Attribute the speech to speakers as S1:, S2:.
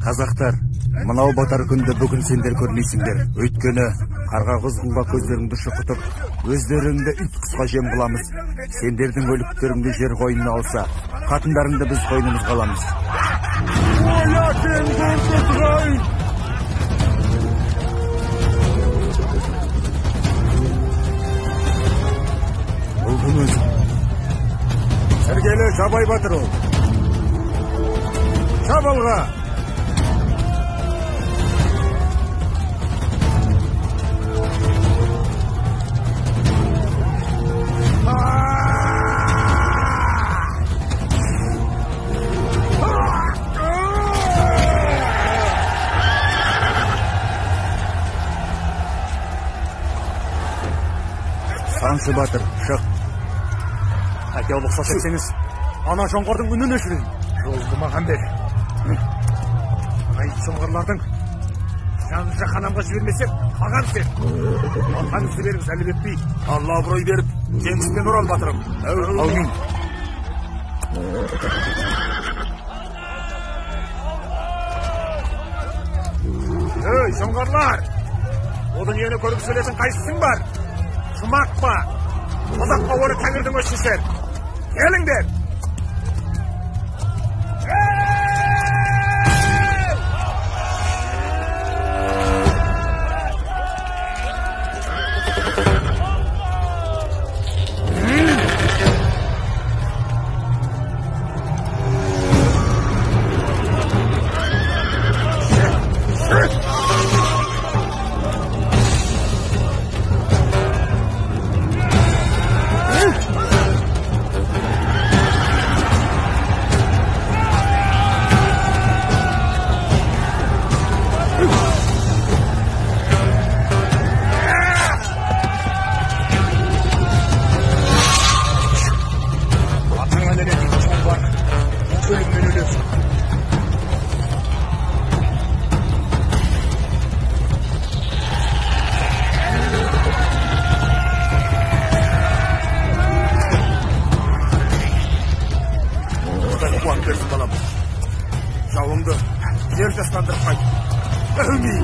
S1: Қазақтар, мынау батар күнді бүгін сендер көрмейсіңдер. Өйткені қарға құзғынға көздеріңді шұқытып, өздеріңді ит құсқа жем қыламыз. Сендердің өліктеріңді жер қойнына алса, қатындарыңды біз қойнымызға аламыз. Бұл кім өзі? Сәргелі Жабай батыр ол. Шабалға! Саңшы батыр, шық.
S2: Әке ұлықсат етсеңіз, ана жоңғардың үнін өшірін. Жолды маған бер. Ай, жоңғарлардың жанынша қанамға жібермесек, қаған сен. Алғаныңызды беріңіз, әлі бетпей. Алла абырой беріп, жеңіспен орал батырым.
S1: Аумин.
S2: Ей, жоңғарлар! О дүниені көріп сөйлесін қайсысың бар? Жұмақ па? Қазақ па оны тәңірдің өз шешер? Келіңдер! Жауыңды жер жастандырып қайт. Өлмей.